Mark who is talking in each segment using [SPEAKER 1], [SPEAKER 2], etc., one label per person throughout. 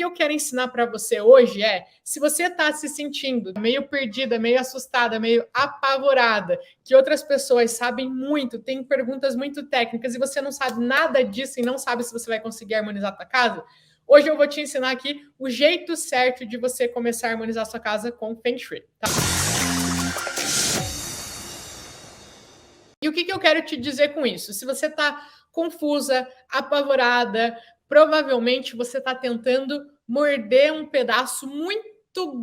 [SPEAKER 1] eu quero ensinar para você hoje é, se você está se sentindo meio perdida, meio assustada, meio apavorada, que outras pessoas sabem muito, têm perguntas muito técnicas e você não sabe nada disso e não sabe se você vai conseguir harmonizar a sua casa, hoje eu vou te ensinar aqui o jeito certo de você começar a harmonizar a sua casa com Feng Shui, tá? E o que eu quero te dizer com isso? Se você está confusa, apavorada, provavelmente você está tentando morder um pedaço muito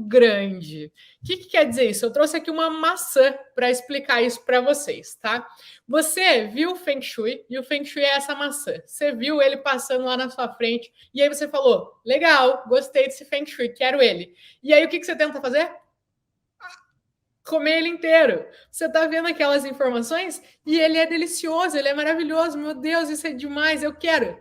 [SPEAKER 1] grande. O que quer dizer isso? Eu trouxe aqui uma maçã para explicar isso para vocês, tá? Você viu o Feng Shui e o Feng Shui é essa maçã. Você viu ele passando lá na sua frente e aí você falou, legal, gostei desse Feng Shui, quero ele. E aí o que você tenta fazer? Comer ele inteiro. Você tá vendo aquelas informações e ele é delicioso, ele é maravilhoso. Meu Deus, isso é demais, eu quero.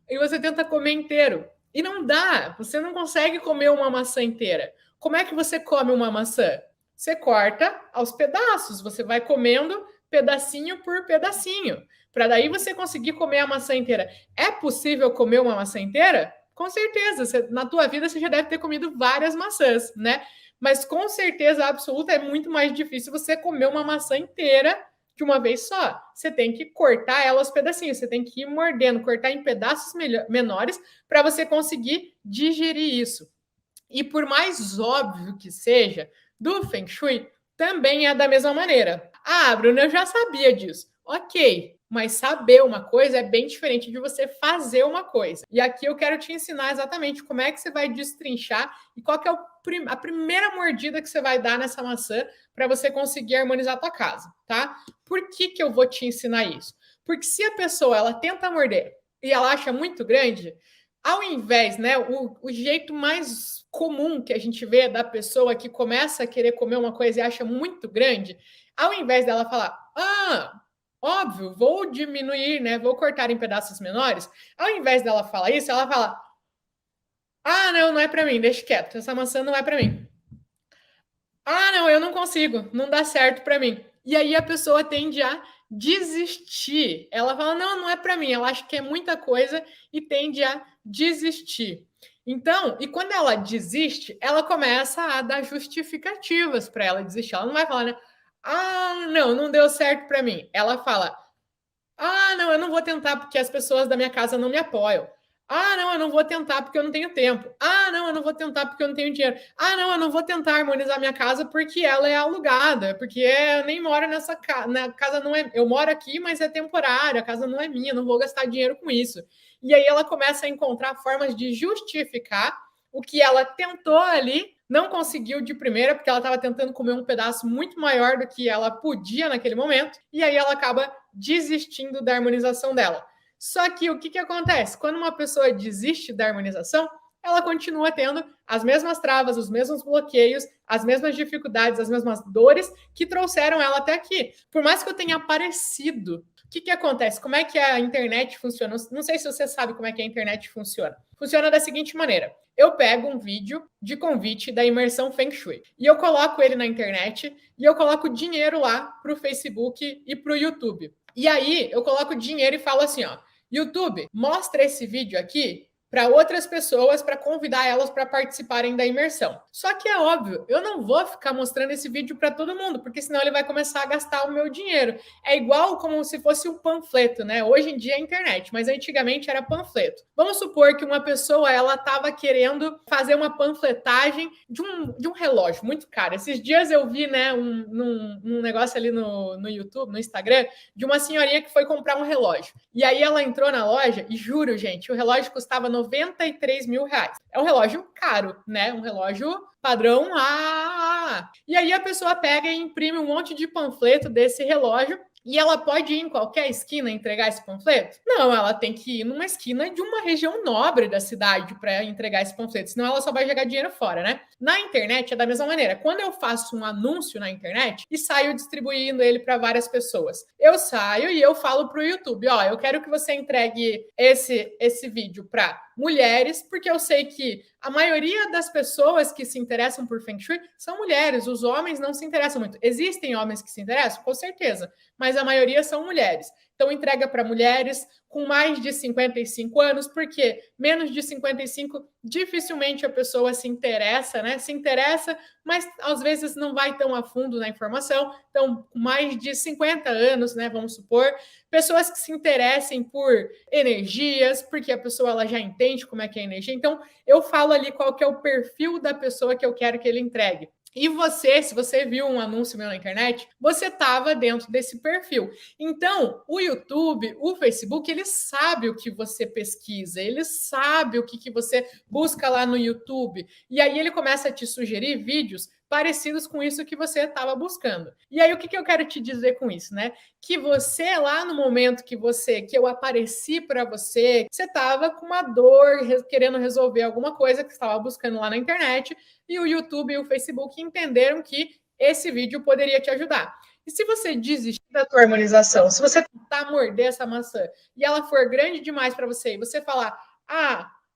[SPEAKER 1] E você tenta comer inteiro. E não dá, você não consegue comer uma maçã inteira. Como é que você come uma maçã? Você corta aos pedaços, você vai comendo pedacinho por pedacinho, para daí você conseguir comer a maçã inteira. É possível comer uma maçã inteira? Com certeza, na tua vida você já deve ter comido várias maçãs, né? Mas com certeza absoluta é muito mais difícil você comer uma maçã inteira de uma vez só. Você tem que cortar ela aos pedacinhos, você tem que ir mordendo, cortar em pedaços menores para você conseguir digerir isso. E por mais óbvio que seja, do Feng Shui também é da mesma maneira. Ah, Bruna, eu já sabia disso. Ok, mas saber uma coisa é bem diferente de você fazer uma coisa. E aqui eu quero te ensinar exatamente como é que você vai destrinchar e qual que é a primeira mordida que você vai dar nessa maçã para você conseguir harmonizar a tua casa, tá? Por que eu vou te ensinar isso? Porque se a pessoa ela tenta morder e ela acha muito grande, ao invés, né, o jeito mais comum que a gente vê da pessoa que começa a querer comer uma coisa e acha muito grande, ao invés dela falar, óbvio, vou diminuir, né, vou cortar em pedaços menores, ao invés dela falar isso, ela fala, não é para mim, deixa quieto, essa maçã não é para mim. Não, eu não consigo, não dá certo para mim. E aí a pessoa tende a desistir. Ela fala, não é para mim, ela acha que é muita coisa e tende a desistir. Então, e quando ela desiste, ela começa a dar justificativas para ela desistir. Ela não vai falar, né? Não deu certo para mim. Ela fala, não, eu não vou tentar porque as pessoas da minha casa não me apoiam. Não, eu não vou tentar porque eu não tenho tempo. Não, eu não vou tentar porque eu não tenho dinheiro. Não, eu não vou tentar harmonizar minha casa porque ela é alugada, porque eu nem moro nessa casa. Na casa não é. Eu moro aqui, mas é temporária, a casa não é minha, não vou gastar dinheiro com isso. E aí ela começa a encontrar formas de justificar o que ela tentou ali, não conseguiu de primeira, porque ela estava tentando comer um pedaço muito maior do que ela podia naquele momento, e aí ela acaba desistindo da harmonização dela. Só que o que acontece? Quando uma pessoa desiste da harmonização, ela continua tendo as mesmas travas, os mesmos bloqueios, as mesmas dificuldades, as mesmas dores que trouxeram ela até aqui. Por mais que eu tenha aparecido, o que acontece? Como é que a internet funciona? Não sei se você sabe como é que a internet funciona. Funciona da seguinte maneira. Eu pego um vídeo de convite da imersão Feng Shui e eu coloco ele na internet e eu coloco dinheiro lá para o Facebook e para o YouTube. E aí eu coloco dinheiro e falo assim, YouTube, mostra esse vídeo aqui para outras pessoas, para convidar elas para participarem da imersão. Só que é óbvio, eu não vou ficar mostrando esse vídeo para todo mundo, porque senão ele vai começar a gastar o meu dinheiro. É igual como se fosse um panfleto, né? Hoje em dia é internet, mas antigamente era panfleto. Vamos supor que uma pessoa, ela estava querendo fazer uma panfletagem de um relógio muito caro. Esses dias eu vi, né, um negócio ali no YouTube, no Instagram, de uma senhorinha que foi comprar um relógio. E aí ela entrou na loja e juro, gente, o relógio custava 93 mil reais. É um relógio caro, né? Um relógio padrão A. E aí a pessoa pega e imprime um monte de panfleto desse relógio e ela pode ir em qualquer esquina entregar esse panfleto? Não, ela tem que ir numa esquina de uma região nobre da cidade para entregar esse panfleto, senão ela só vai jogar dinheiro fora, né? Na internet é da mesma maneira. Quando eu faço um anúncio na internet e saio distribuindo ele para várias pessoas, eu saio e eu falo para o YouTube, eu quero que você entregue esse vídeo para mulheres, porque eu sei que a maioria das pessoas que se interessam por Feng Shui são mulheres, os homens não se interessam muito. Existem homens que se interessam? Com certeza, mas a maioria são mulheres. Então, entrega para mulheres com mais de 55 anos, porque menos de 55, dificilmente a pessoa se interessa, né? Se interessa, mas às vezes não vai tão a fundo na informação. Então, mais de 50 anos, né? Vamos supor, pessoas que se interessem por energias, porque a pessoa ela já entende como é que é a energia. Então, eu falo ali qual que é o perfil da pessoa que eu quero que ele entregue. E você, se você viu um anúncio meu na internet, você estava dentro desse perfil. Então, o YouTube, o Facebook, ele sabe o que você pesquisa, ele sabe o que você busca lá no YouTube. E aí ele começa a te sugerir vídeos parecidos com isso que você estava buscando. E aí, o que eu quero te dizer com isso, né? Que você, lá no momento que eu apareci para você, você estava com uma dor, querendo resolver alguma coisa que estava buscando lá na internet, e o YouTube e o Facebook entenderam que esse vídeo poderia te ajudar. E se você desistir da tua harmonização, se você tentar morder essa maçã e ela for grande demais para você, e você falar,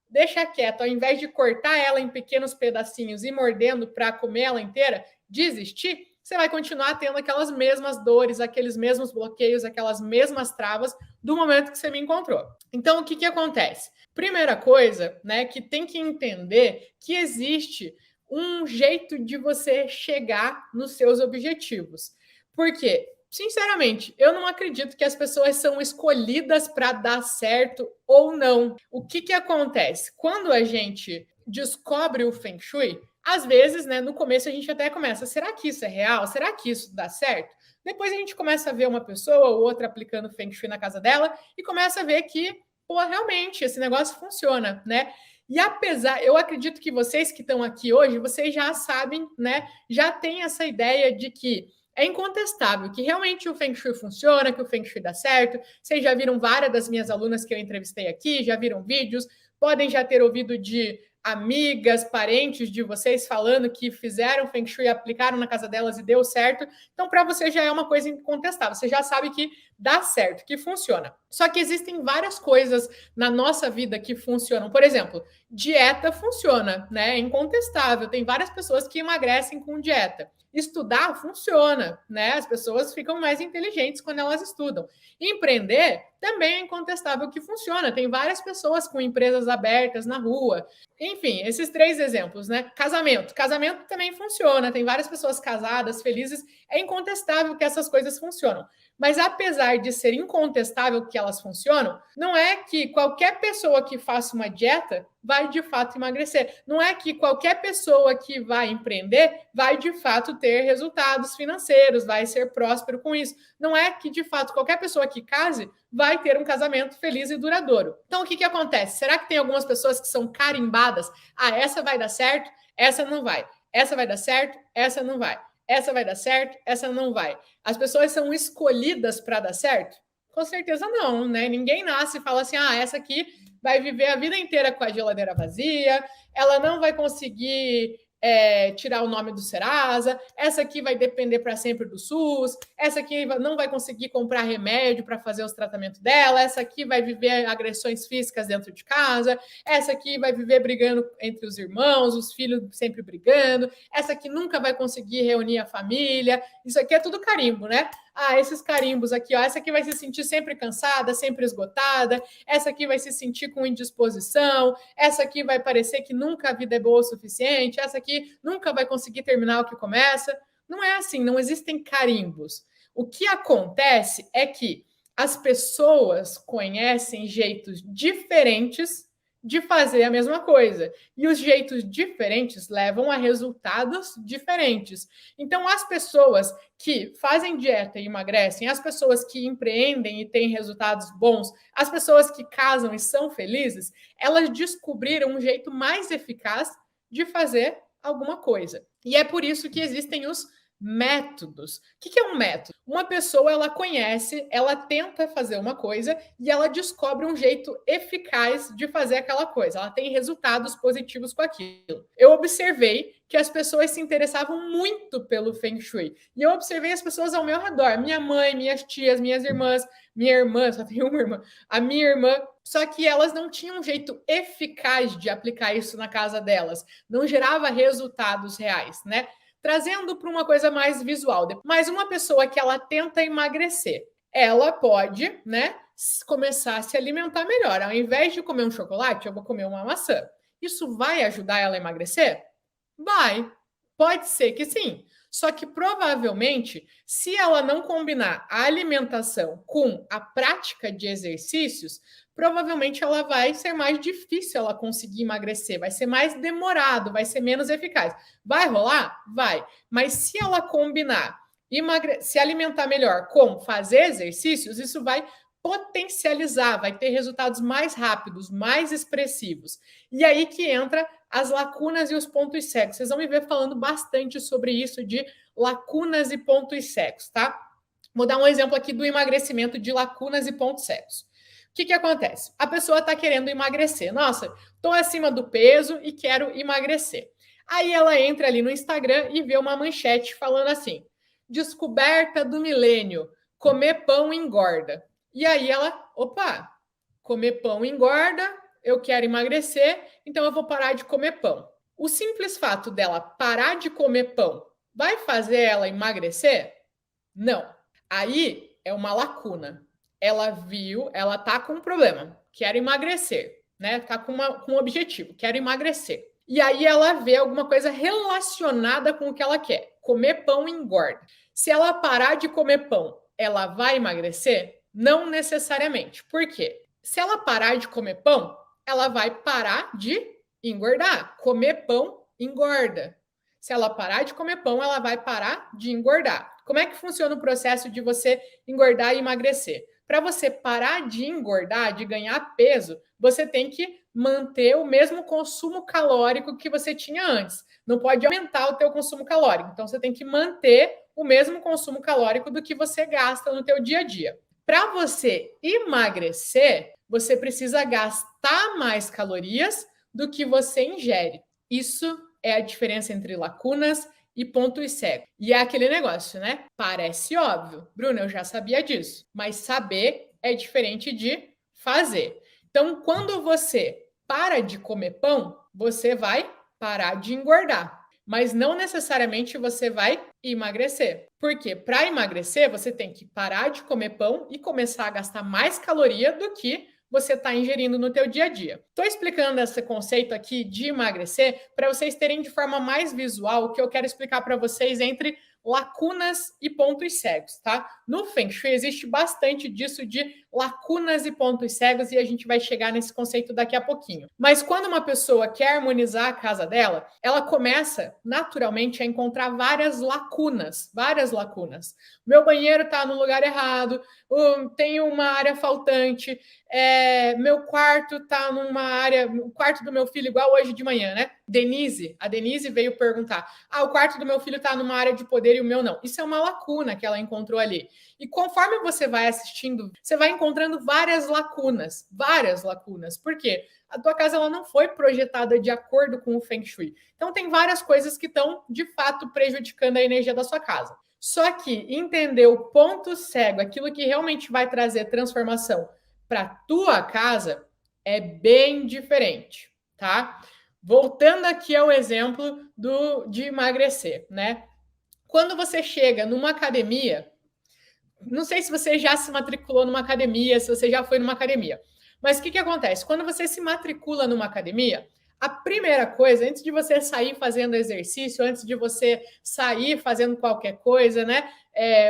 [SPEAKER 1] deixa quieto, ao invés de cortar ela em pequenos pedacinhos e mordendo para comer ela inteira, desistir, você vai continuar tendo aquelas mesmas dores, aqueles mesmos bloqueios, aquelas mesmas travas do momento que você me encontrou. Então, o que acontece? Primeira coisa, né, que tem que entender que existe um jeito de você chegar nos seus objetivos. Porque, sinceramente, eu não acredito que as pessoas são escolhidas para dar certo ou não. O que acontece? Quando a gente descobre o Feng Shui, às vezes, né, no começo a gente até começa, será que isso é real? Será que isso dá certo? Depois a gente começa a ver uma pessoa ou outra aplicando Feng Shui na casa dela e começa a ver que, pô, realmente, esse negócio funciona, né? E apesar, eu acredito que vocês que estão aqui hoje, vocês já sabem, né? Já têm essa ideia de que é incontestável que realmente o Feng Shui funciona, que o Feng Shui dá certo. Vocês já viram várias das minhas alunas que eu entrevistei aqui, já viram vídeos, podem já ter ouvido de amigas, parentes de vocês falando que fizeram Feng Shui, aplicaram na casa delas e deu certo. Então, para você já é uma coisa incontestável. Você já sabe que dá certo, que funciona. Só que existem várias coisas na nossa vida que funcionam. Por exemplo, dieta funciona, né? É incontestável. Tem várias pessoas que emagrecem com dieta. Estudar funciona, né? As pessoas ficam mais inteligentes quando elas estudam. Empreender também é incontestável que funciona. Tem várias pessoas com empresas abertas na rua. Enfim, esses 3 exemplos, né? Casamento. Casamento também funciona. Tem várias pessoas casadas, felizes. É incontestável que essas coisas funcionam. Mas apesar de ser incontestável que elas funcionam, não é que qualquer pessoa que faça uma dieta vai de fato emagrecer. Não é que qualquer pessoa que vai empreender vai de fato ter resultados financeiros, vai ser próspero com isso. Não é que de fato qualquer pessoa que case vai ter um casamento feliz e duradouro. Então, o que acontece? Será que tem algumas pessoas que são carimbadas? Essa vai dar certo, essa não vai. Essa vai dar certo, essa não vai. Essa vai dar certo, essa não vai. As pessoas são escolhidas para dar certo? Com certeza não, né? Ninguém nasce e fala assim, essa aqui vai viver a vida inteira com a geladeira vazia, ela não vai conseguir tirar o nome do Serasa, essa aqui vai depender para sempre do SUS, essa aqui não vai conseguir comprar remédio para fazer os tratamentos dela, essa aqui vai viver agressões físicas dentro de casa, essa aqui vai viver brigando entre os irmãos, os filhos sempre brigando, essa aqui nunca vai conseguir reunir a família. Isso aqui é tudo carimbo, né? Esses carimbos aqui, essa aqui vai se sentir sempre cansada, sempre esgotada, essa aqui vai se sentir com indisposição, essa aqui vai parecer que nunca a vida é boa o suficiente, essa aqui nunca vai conseguir terminar o que começa. Não é assim, não existem carimbos. O que acontece é que as pessoas conhecem jeitos diferentes de fazer a mesma coisa. E os jeitos diferentes levam a resultados diferentes. Então, as pessoas que fazem dieta e emagrecem, as pessoas que empreendem e têm resultados bons, as pessoas que casam e são felizes, elas descobriram um jeito mais eficaz de fazer alguma coisa. E é por isso que existem os métodos. O que é um método? Uma pessoa, ela conhece, ela tenta fazer uma coisa e ela descobre um jeito eficaz de fazer aquela coisa. Ela tem resultados positivos com aquilo. Eu observei que as pessoas se interessavam muito pelo Feng Shui. E eu observei as pessoas ao meu redor. Minha mãe, minhas tias, minhas irmãs, minha irmã, só tenho uma irmã, a minha irmã, só que elas não tinham um jeito eficaz de aplicar isso na casa delas. Não gerava resultados reais, né? Trazendo para uma coisa mais visual. Mas uma pessoa que ela tenta emagrecer, ela pode, né, começar a se alimentar melhor. Ao invés de comer um chocolate, eu vou comer uma maçã. Isso vai ajudar ela a emagrecer? Vai. Pode ser que sim. Só que provavelmente, se ela não combinar a alimentação com a prática de exercícios, provavelmente ela vai ser mais difícil ela conseguir emagrecer, vai ser mais demorado, vai ser menos eficaz. Vai rolar? Vai. Mas se ela combinar se alimentar melhor com fazer exercícios, isso vai potencializar, vai ter resultados mais rápidos, mais expressivos. E aí que entra as lacunas e os pontos cegos. Vocês vão me ver falando bastante sobre isso de lacunas e pontos cegos, tá? Vou dar um exemplo aqui do emagrecimento de lacunas e pontos cegos. O que acontece? A pessoa está querendo emagrecer. Nossa, estou acima do peso e quero emagrecer. Aí ela entra ali no Instagram e vê uma manchete falando assim: descoberta do milênio, comer pão engorda. E aí ela, opa, comer pão engorda, eu quero emagrecer, então eu vou parar de comer pão. O simples fato dela parar de comer pão vai fazer ela emagrecer? Não. Aí é uma lacuna. Ela viu, ela tá com um problema, quero emagrecer, né? Tá com um objetivo, quero emagrecer. E aí ela vê alguma coisa relacionada com o que ela quer. Comer pão engorda. Se ela parar de comer pão, ela vai emagrecer? Não necessariamente. Por quê? Se ela parar de comer pão, ela vai parar de engordar. Comer pão engorda. Se ela parar de comer pão, ela vai parar de engordar. Como é que funciona o processo de você engordar e emagrecer? Para você parar de engordar, de ganhar peso, você tem que manter o mesmo consumo calórico que você tinha antes. Não pode aumentar o teu consumo calórico. Então, você tem que manter o mesmo consumo calórico do que você gasta no teu dia a dia. Para você emagrecer, você precisa gastar mais calorias do que você ingere. Isso é a diferença entre lacunas e pontos cegos. E é aquele negócio, né? Parece óbvio. Bruna, eu já sabia disso. Mas saber é diferente de fazer. Então, quando você para de comer pão, você vai parar de engordar. Mas não necessariamente você vai emagrecer. Porque para emagrecer, você tem que parar de comer pão e começar a gastar mais caloria do que você está ingerindo no teu dia a dia. Estou explicando esse conceito aqui de emagrecer para vocês terem de forma mais visual o que eu quero explicar para vocês entre lacunas e pontos cegos, tá? No Feng Shui existe bastante disso de lacunas e pontos cegos e a gente vai chegar nesse conceito daqui a pouquinho. Mas quando uma pessoa quer harmonizar a casa dela, ela começa naturalmente a encontrar várias lacunas, Meu banheiro está no lugar errado, tem uma área faltante, meu quarto está numa área, o quarto do meu filho, igual hoje de manhã, né? A Denise veio perguntar: o quarto do meu filho está numa área de poder e o meu não. Isso é uma lacuna que ela encontrou ali. E conforme você vai assistindo, você vai encontrando várias lacunas. Por quê? A tua casa ela não foi projetada de acordo com o Feng Shui. Então tem várias coisas que estão, de fato, prejudicando a energia da sua casa. Só que entender o ponto cego, aquilo que realmente vai trazer transformação para tua casa, é bem diferente, tá? Voltando aqui ao exemplo de emagrecer, né? Quando você chega numa academia, não sei se você já se matriculou numa academia, se você já foi numa academia, mas o que acontece? Quando você se matricula numa academia, a primeira coisa, antes de você sair fazendo exercício, antes de você sair fazendo qualquer coisa, né?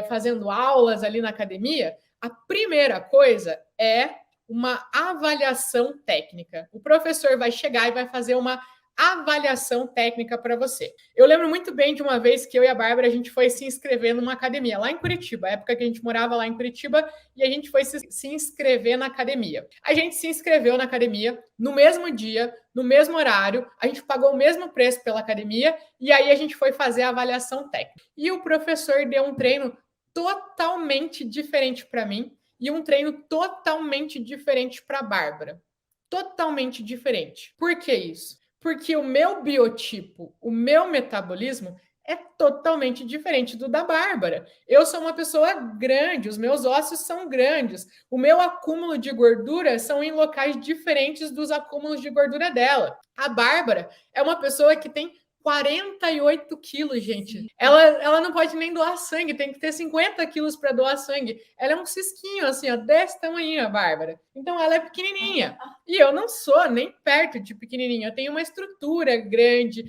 [SPEAKER 1] Fazendo aulas ali na academia, a primeira coisa é uma avaliação técnica. O professor vai chegar e vai fazer uma avaliação técnica para você. Eu lembro muito bem de uma vez que eu e a Bárbara, a gente foi se inscrever numa academia, lá em Curitiba, a época que a gente morava lá em Curitiba, e a gente foi se inscrever na academia. A gente se inscreveu na academia no mesmo dia, no mesmo horário, a gente pagou o mesmo preço pela academia, e aí a gente foi fazer a avaliação técnica. E o professor deu um treino totalmente diferente para mim, e um treino totalmente diferente para a Bárbara. Totalmente diferente. Por que isso? Porque o meu biotipo, o meu metabolismo é totalmente diferente do da Bárbara. Eu sou uma pessoa grande, os meus ossos são grandes, o meu acúmulo de gordura são em locais diferentes dos acúmulos de gordura dela. A Bárbara é uma pessoa que tem 48 quilos, gente. Ela não pode nem doar sangue, tem que ter 50 quilos para doar sangue. Ela é um cisquinho, assim, ó, desse tamanho, a Bárbara. Então, ela é pequenininha. E eu não sou nem perto de pequenininha. Eu tenho uma estrutura grande.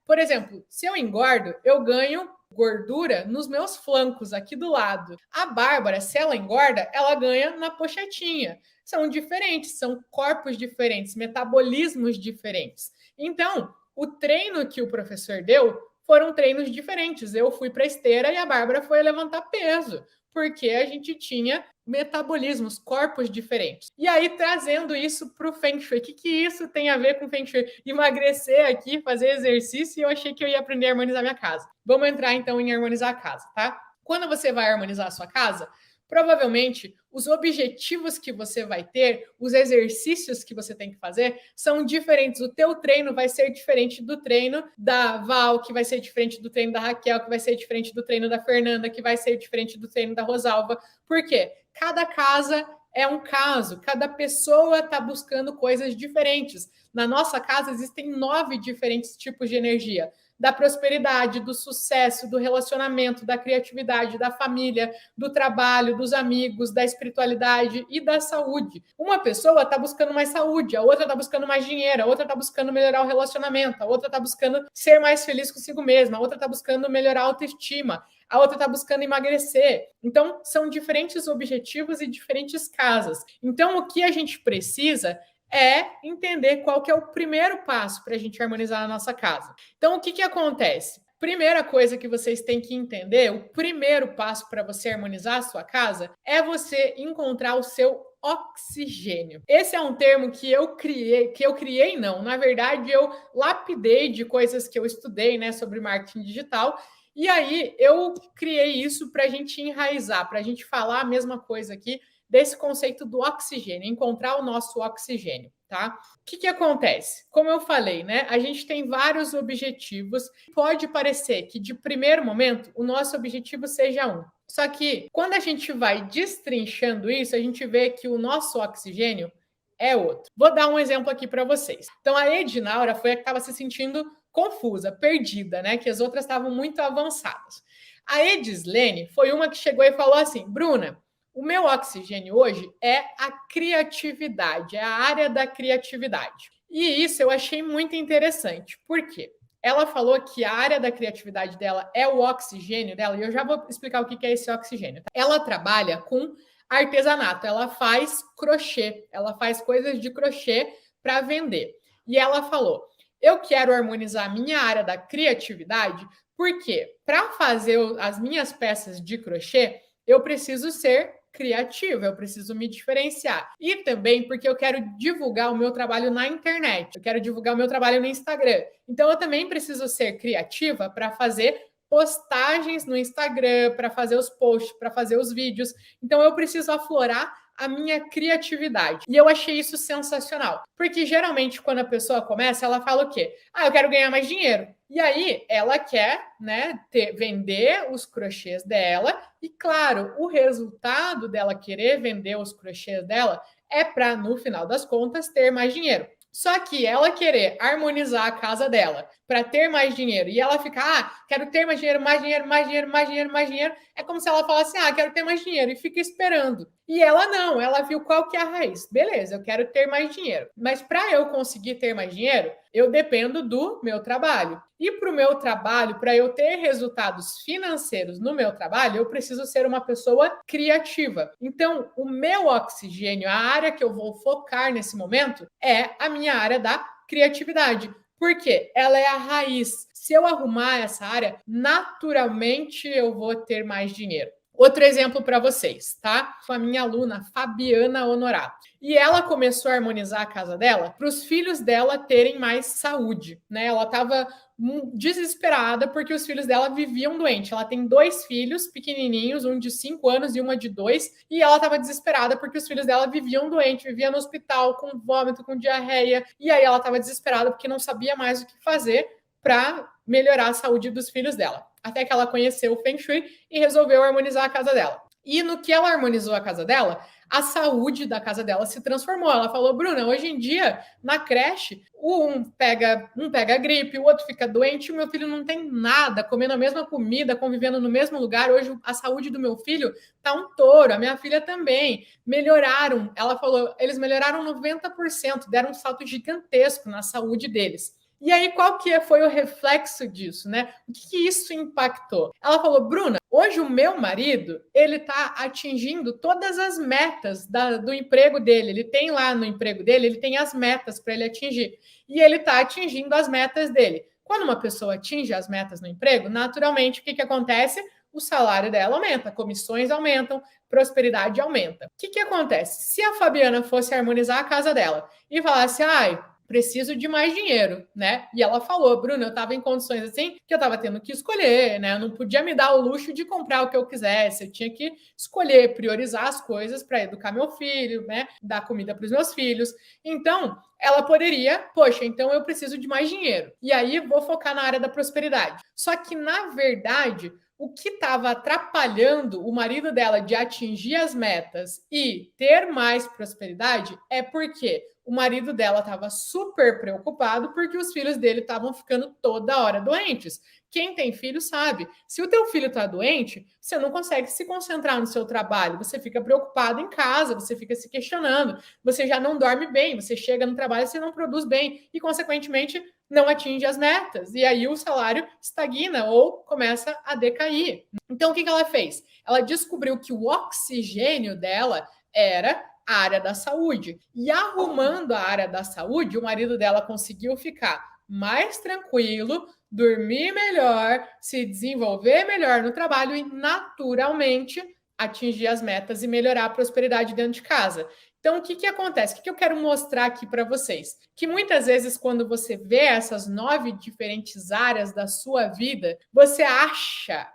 [SPEAKER 1] Por exemplo, se eu engordo, eu ganho gordura nos meus flancos, aqui do lado. A Bárbara, se ela engorda, ela ganha na pochetinha. São diferentes, são corpos diferentes, metabolismos diferentes. Então, o treino que o professor deu foram treinos diferentes. Eu fui para a esteira e a Bárbara foi levantar peso, porque a gente tinha metabolismos, corpos diferentes. E aí, trazendo isso para o Feng Shui, o que isso tem a ver com Feng Shui? Emagrecer aqui, fazer exercício, e eu achei que eu ia aprender a harmonizar minha casa. Vamos entrar, então, em harmonizar a casa, tá? Quando você vai harmonizar a sua casa, provavelmente os objetivos que você vai ter, os exercícios que você tem que fazer são diferentes. O teu treino vai ser diferente do treino da Val, que vai ser diferente do treino da Raquel, que vai ser diferente do treino da Fernanda, que vai ser diferente do treino da Rosalva. Por quê? Cada casa é um caso, cada pessoa está buscando coisas diferentes. Na nossa casa existem 9 diferentes tipos de energia. Da prosperidade, do sucesso, do relacionamento, da criatividade, da família, do trabalho, dos amigos, da espiritualidade e da saúde. Uma pessoa está buscando mais saúde, a outra está buscando mais dinheiro, a outra está buscando melhorar o relacionamento, a outra está buscando ser mais feliz consigo mesma, a outra está buscando melhorar a autoestima, a outra está buscando emagrecer. Então, são diferentes objetivos e diferentes casas. Então, o que a gente precisa é entender qual que é o primeiro passo para a gente harmonizar a nossa casa. Então, o que acontece? Primeira coisa que vocês têm que entender, o primeiro passo para você harmonizar a sua casa é você encontrar o seu oxigênio. Esse é um termo que eu criei não, na verdade eu lapidei de coisas que eu estudei, né, sobre marketing digital. E aí eu criei isso para a gente enraizar, para a gente falar a mesma coisa aqui, desse conceito do oxigênio, encontrar o nosso oxigênio, tá? O que acontece? Como eu falei, né? A gente tem vários objetivos. Pode parecer que, de primeiro momento, o nosso objetivo seja um. Só que, quando a gente vai destrinchando isso, a gente vê que o nosso oxigênio é outro. Vou dar um exemplo aqui para vocês. Então, a Edinaura foi a que estava se sentindo confusa, perdida, né? Que as outras estavam muito avançadas. A Edislene foi uma que chegou e falou assim: Bruna, o meu oxigênio hoje é a criatividade, é a área da criatividade. E isso eu achei muito interessante. Por quê? Ela falou que a área da criatividade dela é o oxigênio dela, e eu já vou explicar o que é esse oxigênio. Ela trabalha com artesanato, ela faz crochê, ela faz coisas de crochê para vender. E ela falou: eu quero harmonizar a minha área da criatividade, porque para fazer as minhas peças de crochê, eu preciso ser criativa, eu preciso me diferenciar. E também porque eu quero divulgar o meu trabalho na internet, eu quero divulgar o meu trabalho no Instagram. Então, eu também preciso ser criativa para fazer postagens no Instagram, para fazer os posts, para fazer os vídeos. Então, eu preciso aflorar a minha criatividade. E eu achei isso sensacional. Porque geralmente quando a pessoa começa, ela fala o quê? Eu quero ganhar mais dinheiro. E aí ela quer, né, vender os crochês dela. E claro, o resultado dela querer vender os crochês dela é para, no final das contas, ter mais dinheiro. Só que ela querer harmonizar a casa dela para ter mais dinheiro e ela ficar, quero ter mais dinheiro, mais dinheiro, mais dinheiro, mais dinheiro, mais dinheiro, é como se ela falasse, quero ter mais dinheiro e fica esperando. E ela não, ela viu qual que é a raiz. Beleza, eu quero ter mais dinheiro. Mas para eu conseguir ter mais dinheiro, eu dependo do meu trabalho. E para o meu trabalho, para eu ter resultados financeiros no meu trabalho, eu preciso ser uma pessoa criativa. Então, o meu oxigênio, a área que eu vou focar nesse momento, é a minha área da criatividade. Porque ela é a raiz. Se eu arrumar essa área, naturalmente eu vou ter mais dinheiro. Outro exemplo para vocês, tá? Com a minha aluna, Fabiana Honorato. E ela começou a harmonizar a casa dela para os filhos dela terem mais saúde, né? Ela estava desesperada porque os filhos dela viviam doentes. Ela tem 2 filhos pequenininhos, um de 5 anos e uma de 2, e ela estava desesperada porque os filhos dela viviam doentes, viviam no hospital com vômito, com diarreia, e aí ela estava desesperada porque não sabia mais o que fazer para melhorar a saúde dos filhos dela. Até que ela conheceu o Feng Shui e resolveu harmonizar a casa dela. E no que ela harmonizou a casa dela, a saúde da casa dela se transformou. Ela falou, Bruna, hoje em dia, na creche, um pega gripe, o outro fica doente, o meu filho não tem nada, comendo a mesma comida, convivendo no mesmo lugar. Hoje a saúde do meu filho tá um touro, a minha filha também. Melhoraram, ela falou, eles melhoraram 90%, deram um salto gigantesco na saúde deles. E aí, qual que foi o reflexo disso, né? O que isso impactou? Ela falou, Bruna, hoje o meu marido, ele está atingindo todas as metas do emprego dele. Ele tem lá no emprego dele, ele tem as metas para ele atingir. E ele está atingindo as metas dele. Quando uma pessoa atinge as metas no emprego, naturalmente, o que acontece? O salário dela aumenta, comissões aumentam, prosperidade aumenta. O que acontece? Se a Fabiana fosse harmonizar a casa dela e falasse, preciso de mais dinheiro, né? E ela falou, Bruna, eu estava em condições assim que eu estava tendo que escolher, né? Eu não podia me dar o luxo de comprar o que eu quisesse, eu tinha que escolher, priorizar as coisas para educar meu filho, né? Dar comida para os meus filhos. Então, ela poderia, poxa, então eu preciso de mais dinheiro. E aí vou focar na área da prosperidade. Só que, na verdade, o que estava atrapalhando o marido dela de atingir as metas e ter mais prosperidade é porque o marido dela estava super preocupado porque os filhos dele estavam ficando toda hora doentes. Quem tem filho sabe. Se o teu filho está doente, você não consegue se concentrar no seu trabalho. Você fica preocupado em casa, você fica se questionando. Você já não dorme bem, você chega no trabalho e você não produz bem. E, consequentemente, não atinge as metas. E aí o salário estagna ou começa a decair. Então, o que ela fez? Ela descobriu que o oxigênio dela era a área da saúde. E arrumando a área da saúde, o marido dela conseguiu ficar mais tranquilo, dormir melhor, se desenvolver melhor no trabalho e, naturalmente, atingir as metas e melhorar a prosperidade dentro de casa. Então, o que acontece? O que eu quero mostrar aqui para vocês? Que muitas vezes, quando você vê essas 9 diferentes áreas da sua vida, você acha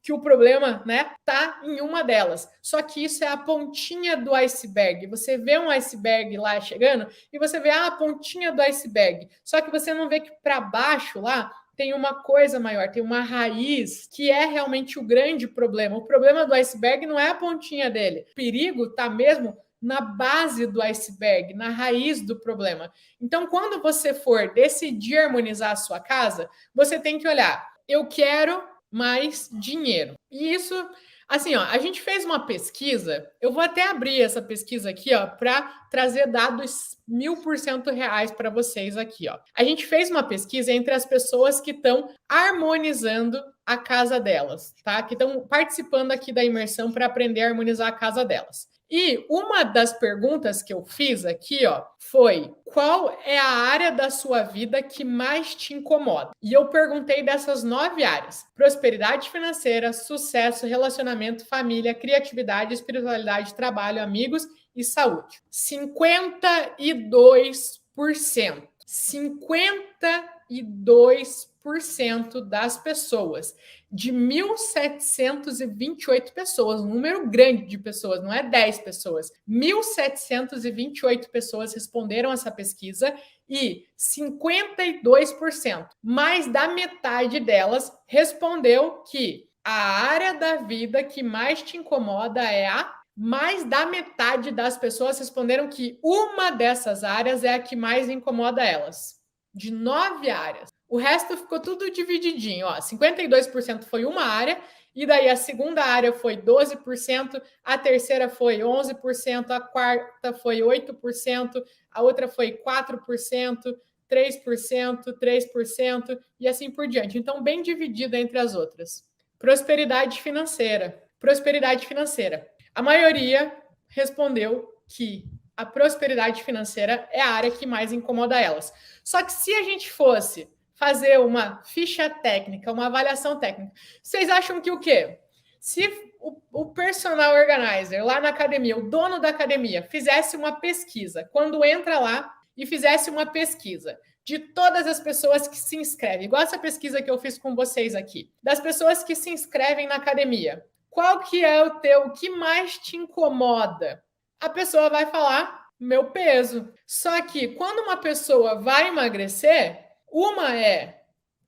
[SPEAKER 1] que o problema, né, tá em uma delas. Só que isso é a pontinha do iceberg. Você vê um iceberg lá chegando e você vê a pontinha do iceberg. Só que você não vê que para baixo lá tem uma coisa maior, tem uma raiz que é realmente o grande problema. O problema do iceberg não é a pontinha dele. O perigo tá mesmo na base do iceberg, na raiz do problema. Então, quando você for decidir harmonizar a sua casa, você tem que olhar, eu quero mais dinheiro. E isso, assim, ó, a gente fez uma pesquisa, eu vou até abrir essa pesquisa aqui, ó, para trazer dados 1000% reais para vocês aqui, ó. A gente fez uma pesquisa entre as pessoas que estão harmonizando a casa delas, tá? Que estão participando aqui da imersão para aprender a harmonizar a casa delas. E uma das perguntas que eu fiz aqui, ó, foi: qual é a área da sua vida que mais te incomoda? E eu perguntei dessas 9 áreas: prosperidade financeira, sucesso, relacionamento, família, criatividade, espiritualidade, trabalho, amigos e saúde. 52%. 52% das pessoas, de 1.728 pessoas, um número grande de pessoas, não é 10 pessoas, 1.728 pessoas responderam essa pesquisa e 52%, mais da metade delas, respondeu que a área da vida que mais te incomoda é a... Mais da metade das pessoas responderam que uma dessas áreas é a que mais incomoda elas. De 9 áreas. O resto ficou tudo divididinho. Ó. 52% foi uma área, e daí a segunda área foi 12%, a terceira foi 11%, a quarta foi 8%, a outra foi 4%, 3%, 3% e assim por diante. Então, bem dividida entre as outras. Prosperidade financeira. Prosperidade financeira. A maioria respondeu que a prosperidade financeira é a área que mais incomoda elas. Só que se a gente fosse fazer uma ficha técnica, uma avaliação técnica, vocês acham que o quê? Se o personal organizer lá na academia, o dono da academia, fizesse uma pesquisa, quando entra lá e fizesse uma pesquisa de todas as pessoas que se inscrevem, igual essa pesquisa que eu fiz com vocês aqui, das pessoas que se inscrevem na academia, qual que é o que mais te incomoda? A pessoa vai falar, meu peso. Só que quando uma pessoa vai emagrecer, uma é,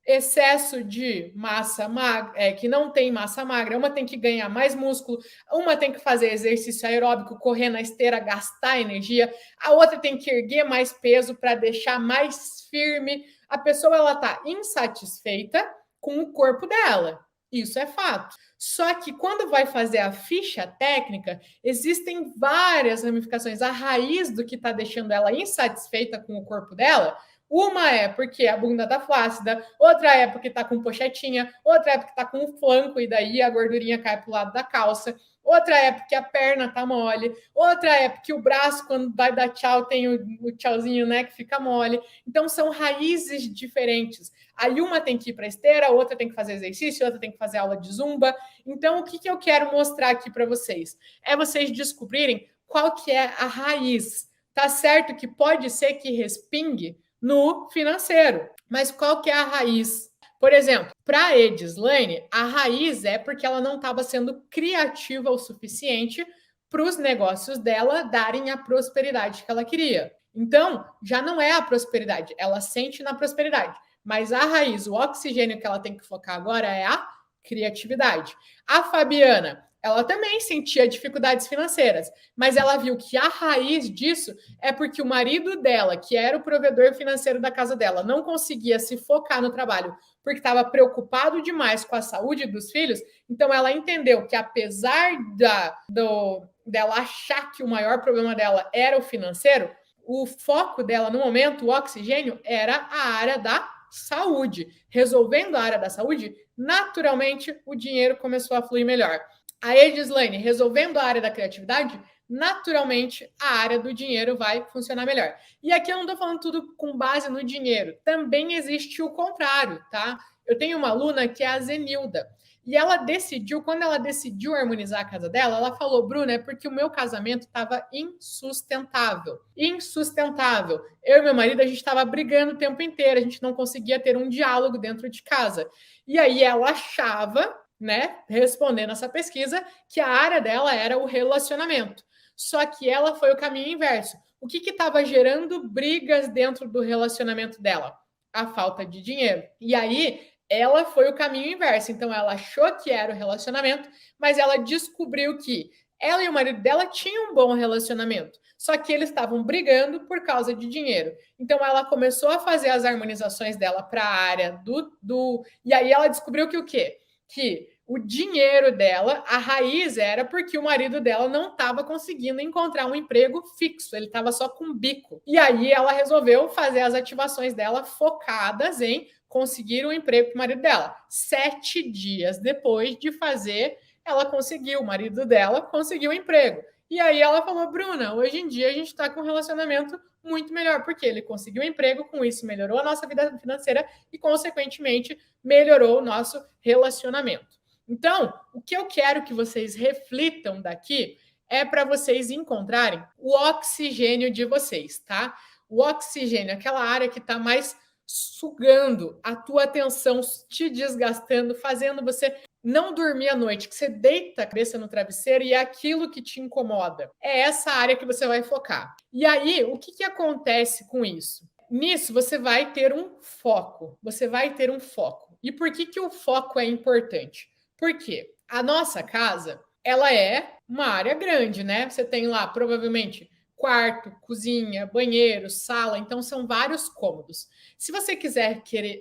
[SPEAKER 1] excesso de massa magra, que não tem massa magra, uma tem que ganhar mais músculo, uma tem que fazer exercício aeróbico, correr na esteira, gastar energia, a outra tem que erguer mais peso para deixar mais firme. A pessoa ela está insatisfeita com o corpo dela. Isso é fato. Só que quando vai fazer a ficha técnica, existem várias ramificações. A raiz do que está deixando ela insatisfeita com o corpo dela, uma é porque a bunda tá flácida, outra é porque tá com pochetinha, outra é porque tá com o flanco e daí a gordurinha cai pro lado da calça, outra é porque a perna tá mole, outra é porque o braço, quando vai dar tchau, tem o tchauzinho, né, que fica mole. Então, são raízes diferentes. Aí uma tem que ir para esteira, a outra tem que fazer exercício, a outra tem que fazer aula de zumba. Então, o que eu quero mostrar aqui para vocês? É vocês descobrirem qual que é a raiz. Tá certo que pode ser que respingue no financeiro, mas qual que é a raiz? Por exemplo, para a Edislaine, a raiz é porque ela não estava sendo criativa o suficiente para os negócios dela darem a prosperidade que ela queria. Então, já não é a prosperidade, ela sente na prosperidade. Mas a raiz, o oxigênio que ela tem que focar agora é a criatividade. A Fabiana, ela também sentia dificuldades financeiras, mas ela viu que a raiz disso é porque o marido dela, que era o provedor financeiro da casa dela, não conseguia se focar no trabalho porque estava preocupado demais com a saúde dos filhos. Então ela entendeu que apesar dela achar que o maior problema dela era o financeiro, o foco dela no momento, o oxigênio, era a área da saúde. Resolvendo a área da saúde, naturalmente o dinheiro começou a fluir melhor. A Edislaine, resolvendo a área da criatividade, naturalmente a área do dinheiro vai funcionar melhor. E aqui eu não estou falando tudo com base no dinheiro. Também existe o contrário, tá? Eu tenho uma aluna que é a Zenilda. E ela decidiu, quando ela decidiu harmonizar a casa dela, ela falou, Bruna, é porque o meu casamento estava insustentável. Insustentável. Eu e meu marido, a gente estava brigando o tempo inteiro, a gente não conseguia ter um diálogo dentro de casa. E aí ela achava, né, respondendo essa pesquisa, que a área dela era o relacionamento. Só que ela foi o caminho inverso. O que estava gerando brigas dentro do relacionamento dela? A falta de dinheiro. E aí ela foi o caminho inverso. Então, ela achou que era o relacionamento, mas ela descobriu que ela e o marido dela tinham um bom relacionamento, só que eles estavam brigando por causa de dinheiro. Então, ela começou a fazer as harmonizações dela para a área do... E aí ela descobriu que o quê? Que o dinheiro dela, a raiz era porque o marido dela não estava conseguindo encontrar um emprego fixo, ele estava só com bico. E aí ela resolveu fazer as ativações dela focadas em conseguir um emprego para o marido dela. 7 dias depois de fazer, ela conseguiu, o marido dela conseguiu um emprego. E aí ela falou, Bruna, hoje em dia a gente está com um relacionamento muito melhor, porque ele conseguiu um emprego, com isso melhorou a nossa vida financeira e, consequentemente, melhorou o nosso relacionamento. Então, o que eu quero que vocês reflitam daqui é para vocês encontrarem o oxigênio de vocês, tá? O oxigênio, aquela área que está mais sugando a tua atenção, te desgastando, fazendo você não dormir à noite, que você deita a cabeça no travesseiro e é aquilo que te incomoda. É essa área que você vai focar. E aí, o que acontece com isso? Nisso, você vai ter um foco. Você vai ter um foco. E por que o foco é importante? Porque a nossa casa, ela é uma área grande, né? Você tem lá, provavelmente, quarto, cozinha, banheiro, sala, então são vários cômodos. Se você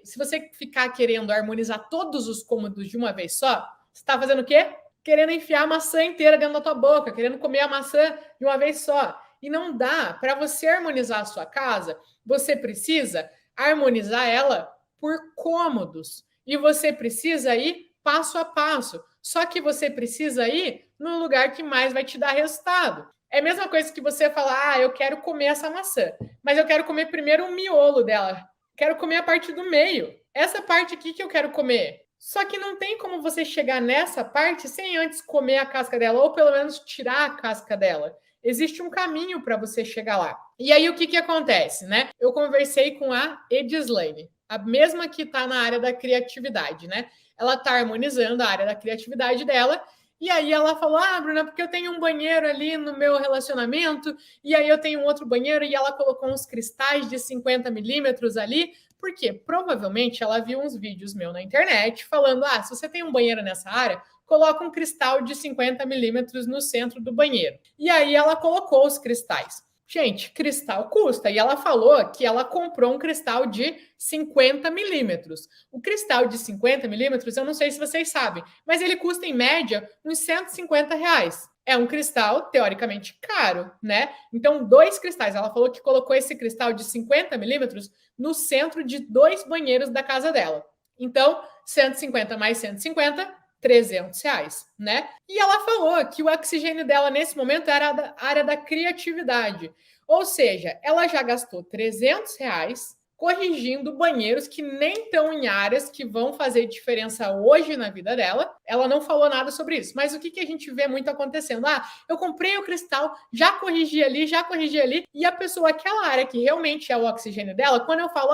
[SPEAKER 1] se você ficar querendo harmonizar todos os cômodos de uma vez só, você está fazendo o quê? Querendo enfiar a maçã inteira dentro da tua boca, querendo comer a maçã de uma vez só. E não dá. Para você harmonizar a sua casa, você precisa harmonizar ela por cômodos. E você precisa ir passo a passo. Só que você precisa ir no lugar que mais vai te dar resultado. É a mesma coisa que você falar, eu quero comer essa maçã, mas eu quero comer primeiro o miolo dela. Quero comer a parte do meio. Essa parte aqui que eu quero comer. Só que não tem como você chegar nessa parte sem antes comer a casca dela, ou pelo menos tirar a casca dela. Existe um caminho para você chegar lá. E aí o que acontece, né? Eu conversei com a Edislaine, a mesma que está na área da criatividade, né? Ela está harmonizando a área da criatividade dela. E aí ela falou, Bruna, porque eu tenho um banheiro ali no meu relacionamento, e aí eu tenho um outro banheiro, e ela colocou uns cristais de 50 milímetros ali Porque provavelmente ela viu uns vídeos meus na internet falando: se você tem um banheiro nessa área, coloca um cristal de 50 milímetros no centro do banheiro. E aí ela colocou os cristais. Gente, cristal custa. E ela falou que ela comprou um cristal de 50 milímetros. O cristal de 50 milímetros, eu não sei se vocês sabem, mas ele custa em média uns 150 reais. É um cristal teoricamente caro, né? Então, 2 cristais. Ela falou que colocou esse cristal de 50 milímetros no centro de 2 banheiros da casa dela. Então, 150 mais 150, 300 reais, né? E ela falou que o oxigênio dela nesse momento era da área da criatividade. Ou seja, ela já gastou 300 reais corrigindo banheiros que nem estão em áreas que vão fazer diferença hoje na vida dela. Ela não falou nada sobre isso. Mas o que a gente vê muito acontecendo? Eu comprei o cristal, já corrigi ali, e a pessoa, aquela área que realmente é o oxigênio dela, quando eu falo,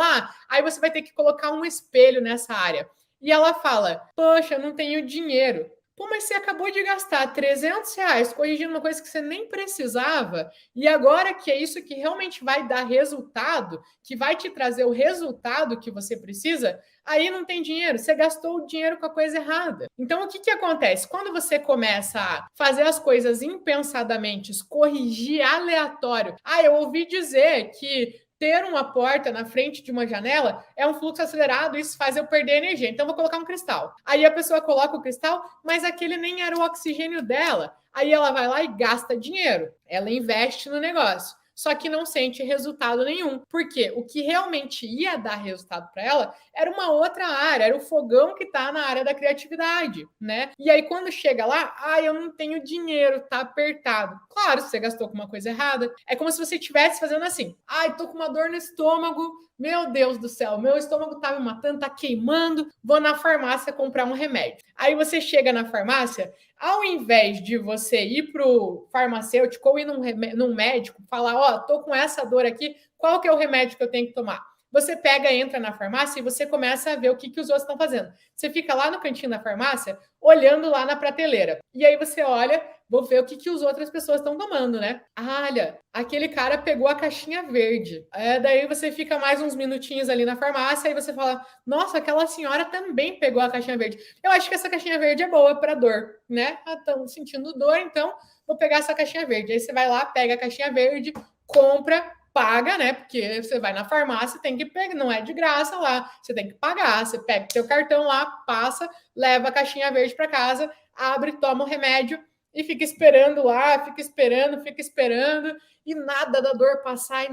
[SPEAKER 1] aí você vai ter que colocar um espelho nessa área. E ela fala, poxa, eu não tenho dinheiro. Pô, mas você acabou de gastar 300 reais corrigindo uma coisa que você nem precisava, e agora que é isso que realmente vai dar resultado, que vai te trazer o resultado que você precisa, aí não tem dinheiro, você gastou o dinheiro com a coisa errada. Então, o que acontece? Quando você começa a fazer as coisas impensadamente, corrigir aleatório, eu ouvi dizer que ter uma porta na frente de uma janela é um fluxo acelerado, isso faz eu perder energia. Então, vou colocar um cristal. Aí a pessoa coloca o cristal, mas aquele nem era o oxigênio dela. Aí ela vai lá e gasta dinheiro. Ela investe no negócio. Só que não sente resultado nenhum. Porque o que realmente ia dar resultado para ela era uma outra área, era o fogão que está na área da criatividade, né? E aí, quando chega lá, eu não tenho dinheiro, tá apertado. Claro, você gastou com uma coisa errada. É como se você estivesse fazendo assim: tô com uma dor no estômago, meu Deus do céu, meu estômago tá me matando, tá queimando, vou na farmácia comprar um remédio. Aí você chega na farmácia, ao invés de você ir pro farmacêutico ou ir num médico, falar, tô com essa dor aqui, qual que é o remédio que eu tenho que tomar? Você entra na farmácia e você começa a ver o que os outros estão fazendo. Você fica lá no cantinho da farmácia, olhando lá na prateleira. E aí você olha, vou ver o que as outras pessoas estão tomando, né? Olha, aquele cara pegou a caixinha verde. Daí você fica mais uns minutinhos ali na farmácia e você fala, nossa, aquela senhora também pegou a caixinha verde. Eu acho que essa caixinha verde é boa para dor, né? Estão sentindo dor, então vou pegar essa caixinha verde. Aí você vai lá, pega a caixinha verde, compra, paga, né? Porque você vai na farmácia, tem que pegar, não é de graça lá, você tem que pagar. Você pega o seu cartão lá, passa, leva a caixinha verde para casa, abre, toma o remédio e fica esperando lá, fica esperando, e nada da dor passar,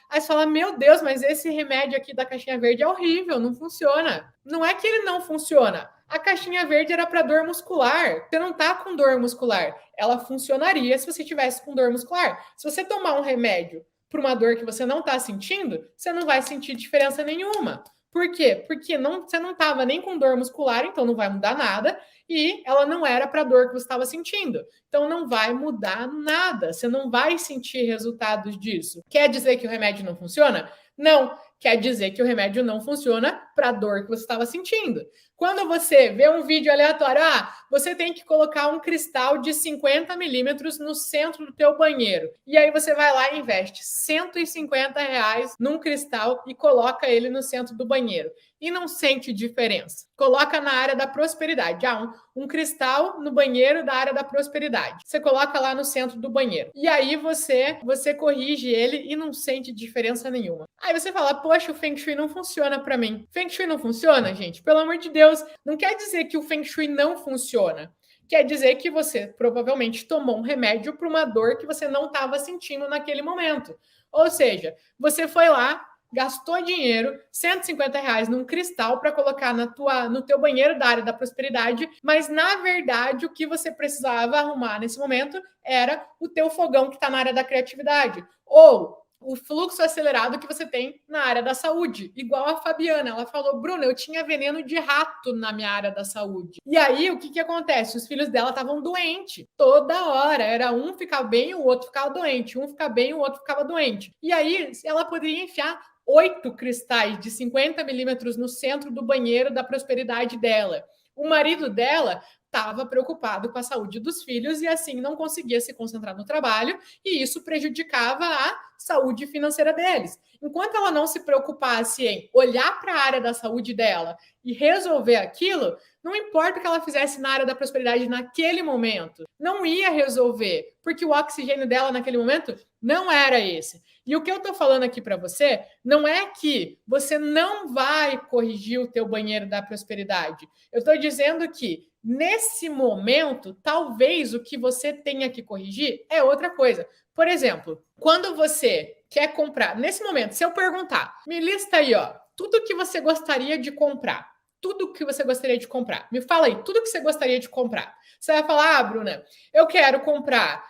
[SPEAKER 1] Aí você fala, meu Deus, mas esse remédio aqui da caixinha verde é horrível, não funciona. Não é que ele não funciona. A caixinha verde era para dor muscular. Você não tá com dor muscular. Ela funcionaria se você tivesse com dor muscular. Se você tomar um remédio para uma dor que você não está sentindo, você não vai sentir diferença nenhuma. Por quê? Porque você não estava nem com dor muscular, então não vai mudar nada, e ela não era para a dor que você estava sentindo. Então não vai mudar nada, você não vai sentir resultados disso. Quer dizer que o remédio não funciona? Não, quer dizer que o remédio não funciona para a dor que você estava sentindo. Quando você vê um vídeo aleatório, você tem que colocar um cristal de 50 milímetros no centro do teu banheiro. E aí você vai lá e investe 150 reais num cristal e coloca ele no centro do banheiro. E não sente diferença. Coloca na área da prosperidade. Um cristal no banheiro da área da prosperidade. Você coloca lá no centro do banheiro. E aí você corrige ele e não sente diferença nenhuma. Aí você fala, poxa, o Feng Shui não funciona para mim. Feng Shui não funciona, gente? Pelo amor de Deus, não quer dizer que o Feng Shui não funciona. Quer dizer que você provavelmente tomou um remédio para uma dor que você não estava sentindo naquele momento. Ou seja, você foi lá, gastou dinheiro, 150 reais num cristal para colocar no teu banheiro da área da prosperidade, mas na verdade o que você precisava arrumar nesse momento era o teu fogão que está na área da criatividade. Ou o fluxo acelerado que você tem na área da saúde. Igual a Fabiana, ela falou, Bruna, eu tinha veneno de rato na minha área da saúde. E aí, o que acontece? Os filhos dela estavam doentes. Toda hora, era um ficar bem, o outro ficava doente. Um ficar bem, o outro ficava doente. E aí, ela poderia enfiar 8 cristais de 50 milímetros no centro do banheiro da prosperidade dela. O marido dela estava preocupado com a saúde dos filhos e assim não conseguia se concentrar no trabalho e isso prejudicava a saúde financeira deles. Enquanto ela não se preocupasse em olhar para a área da saúde dela e resolver aquilo, não importa o que ela fizesse na área da prosperidade naquele momento, não ia resolver, porque o oxigênio dela naquele momento não era esse. E o que eu estou falando aqui para você não é que você não vai corrigir o teu banheiro da prosperidade. Eu estou dizendo que nesse momento, talvez o que você tenha que corrigir é outra coisa. Por exemplo, quando você quer comprar, nesse momento, se eu perguntar, me lista aí, ó, tudo que você gostaria de comprar. Tudo que você gostaria de comprar. Me fala aí, tudo que você gostaria de comprar. Você vai falar, ah, Bruna, eu quero comprar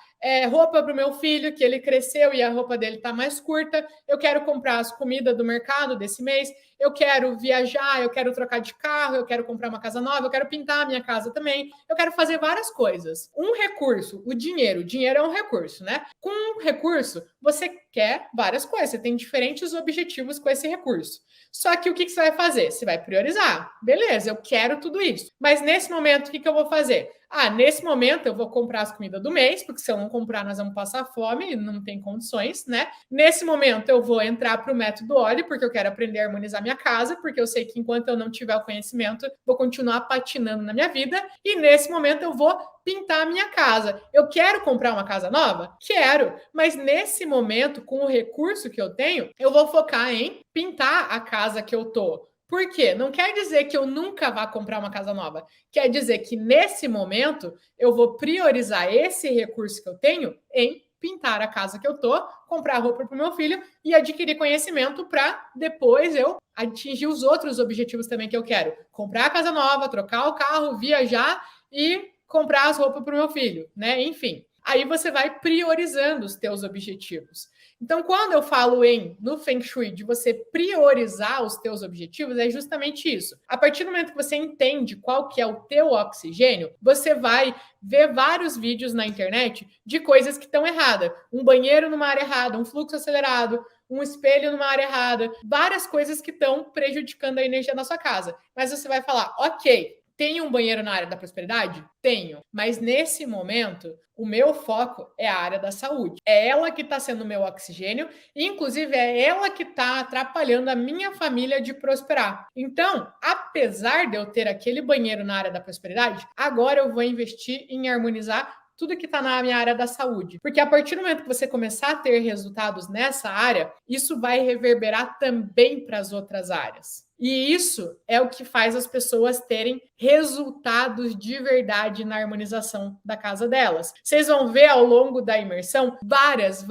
[SPEAKER 1] roupa para o meu filho, que ele cresceu e a roupa dele está mais curta. Eu quero comprar as comidas do mercado desse mês. Eu quero viajar, eu quero trocar de carro, eu quero comprar uma casa nova, eu quero pintar a minha casa também. Eu quero fazer várias coisas. Um recurso, o dinheiro. O dinheiro é um recurso, né? Com um recurso, você quer várias coisas. Você tem diferentes objetivos com esse recurso. Só que o que você vai fazer? Você vai priorizar. Beleza, eu quero tudo isso. Mas nesse momento, o que eu vou fazer? Ah, nesse momento eu vou comprar as comidas do mês, porque se eu não comprar, nós vamos passar fome e não tem condições, né? Nesse momento eu vou entrar para o método Oli, porque eu quero aprender a harmonizar minha casa, porque eu sei que enquanto eu não tiver o conhecimento, vou continuar patinando na minha vida. E nesse momento eu vou pintar a minha casa. Eu quero comprar uma casa nova? Quero, mas nesse momento, com o recurso que eu tenho, eu vou focar em pintar a casa que eu tô. Por quê? Não quer dizer que eu nunca vá comprar uma casa nova. Quer dizer que nesse momento eu vou priorizar esse recurso que eu tenho em pintar a casa que eu tô, comprar roupa para o meu filho e adquirir conhecimento para depois eu atingir os outros objetivos também que eu quero. Comprar a casa nova, trocar o carro, viajar e comprar as roupas para o meu filho, né? Enfim, aí você vai priorizando os teus objetivos. Então, quando eu falo no Feng Shui de você priorizar os teus objetivos, é justamente isso. A partir do momento que você entende qual que é o teu oxigênio, você vai ver vários vídeos na internet de coisas que estão erradas. Um banheiro numa área errada, um fluxo acelerado, um espelho numa área errada, várias coisas que estão prejudicando a energia da sua casa. Mas você vai falar, ok, tenho um banheiro na área da prosperidade? Tenho. Mas nesse momento, o meu foco é a área da saúde. É ela que está sendo o meu oxigênio, e inclusive é ela que está atrapalhando a minha família de prosperar. Então, apesar de eu ter aquele banheiro na área da prosperidade, agora eu vou investir em harmonizar tudo que está na minha área da saúde. Porque a partir do momento que você começar a ter resultados nessa área, isso vai reverberar também para as outras áreas. E isso é o que faz as pessoas terem resultados de verdade na harmonização da casa delas. Vocês vão ver ao longo da imersão várias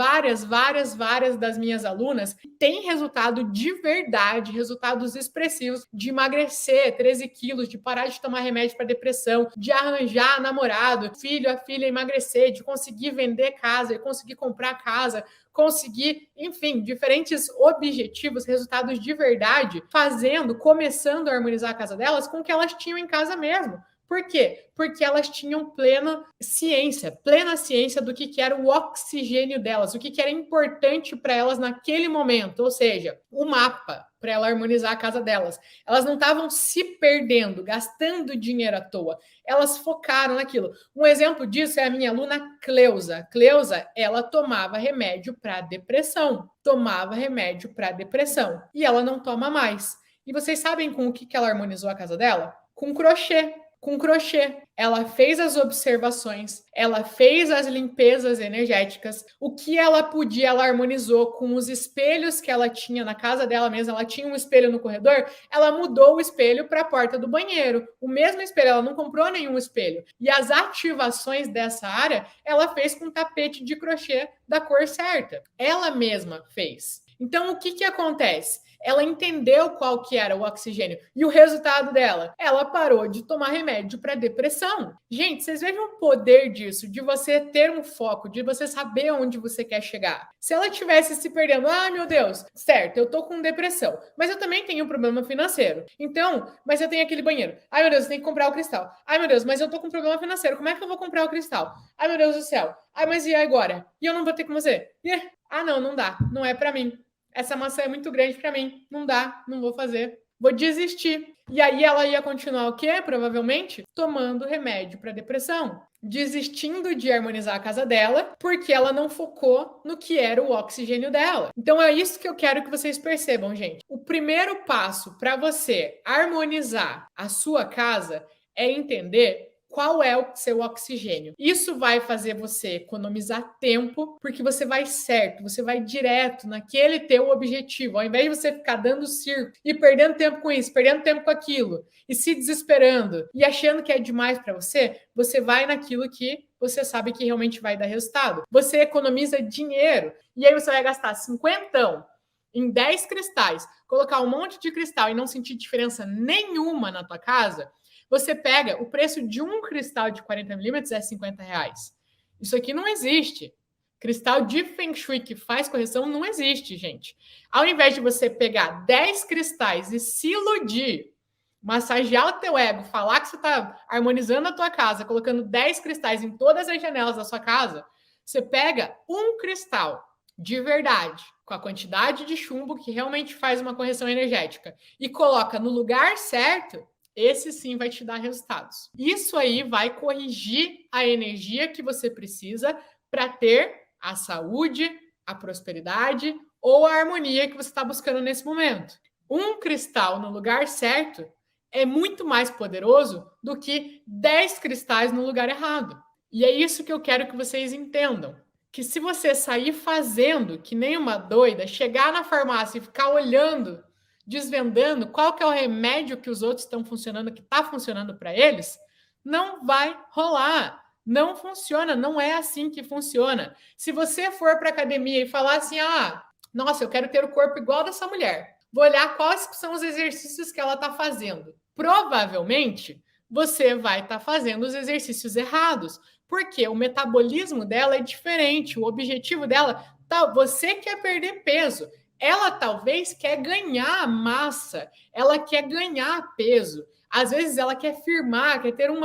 [SPEAKER 1] das minhas alunas têm resultado de verdade, resultados expressivos de emagrecer 13 quilos, de parar de tomar remédio para depressão, de arranjar namorado, filho, a filha emagrecer, de conseguir vender casa, de conseguir comprar casa, conseguir, enfim, diferentes objetivos, resultados de verdade, começando a harmonizar a casa delas com o que elas tinham em casa mesmo. Por quê? Porque elas tinham plena ciência do que era o oxigênio delas, o que era importante para elas naquele momento, ou seja, o mapa para ela harmonizar a casa delas. Elas não estavam se perdendo, gastando dinheiro à toa. Elas focaram naquilo. Um exemplo disso é a minha aluna Cleusa. Cleusa, ela tomava remédio para depressão. E ela não toma mais. E vocês sabem com o que ela harmonizou a casa dela? Com crochê. Ela fez as observações, ela fez as limpezas energéticas, o que ela podia, ela harmonizou com os espelhos que ela tinha na casa dela mesma. Ela tinha um espelho no corredor, ela mudou o espelho para a porta do banheiro. O mesmo espelho, ela não comprou nenhum espelho. E as ativações dessa área, ela fez com tapete de crochê da cor certa. Ela mesma fez. Então, o que acontece? Ela entendeu qual que era o oxigênio. E o resultado dela? Ela parou de tomar remédio para depressão. Gente, vocês vejam o poder disso, de você ter um foco, de você saber onde você quer chegar. Se ela tivesse se perdendo, meu Deus, certo, eu tô com depressão, mas eu também tenho um problema financeiro. Então, mas eu tenho aquele banheiro. Ai, meu Deus, eu tenho que comprar o cristal. Ai, meu Deus, mas eu tô com um problema financeiro. Como é que eu vou comprar o cristal? Ai, meu Deus do céu. Ai, mas e agora? E eu não vou ter como fazer? Não dá. Não é para mim. Essa maçã é muito grande para mim. Não dá, não vou fazer. Vou desistir. E aí ela ia continuar o quê? Provavelmente tomando remédio para depressão, desistindo de harmonizar a casa dela, porque ela não focou no que era o oxigênio dela. Então é isso que eu quero que vocês percebam, gente. O primeiro passo para você harmonizar a sua casa é entender qual é o seu oxigênio. Isso vai fazer você economizar tempo, porque você vai certo, você vai direto naquele teu objetivo, ao invés de você ficar dando circo e perdendo tempo com isso, perdendo tempo com aquilo, e se desesperando e achando que é demais para você, você vai naquilo que você sabe que realmente vai dar resultado. Você economiza dinheiro, e aí você vai gastar 50 em 10 cristais, colocar um monte de cristal e não sentir diferença nenhuma na tua casa. Você pega, o preço de um cristal de 40 milímetros é R$50. Isso aqui não existe. Cristal de Feng Shui que faz correção não existe, gente. Ao invés de você pegar 10 cristais e se iludir, massagear o teu ego, falar que você está harmonizando a tua casa, colocando 10 cristais em todas as janelas da sua casa, você pega um cristal de verdade, com a quantidade de chumbo que realmente faz uma correção energética, e coloca no lugar certo, esse sim vai te dar resultados. Isso aí vai corrigir a energia que você precisa para ter a saúde, a prosperidade ou a harmonia que você está buscando nesse momento. Um cristal no lugar certo é muito mais poderoso do que 10 cristais no lugar errado. E é isso que eu quero que vocês entendam. Que se você sair fazendo que nem uma doida, chegar na farmácia e ficar olhando, desvendando qual que é o remédio que os outros estão funcionando, que está funcionando para eles, não vai rolar. Não funciona, não é assim que funciona. Se você for para academia e falar assim, nossa, eu quero ter o corpo igual dessa mulher, vou olhar quais são os exercícios que ela está fazendo. Provavelmente, você vai estar fazendo os exercícios errados, porque o metabolismo dela é diferente, o objetivo dela, você quer perder peso, ela talvez quer ganhar massa, ela quer ganhar peso. Às vezes ela quer firmar, quer ter um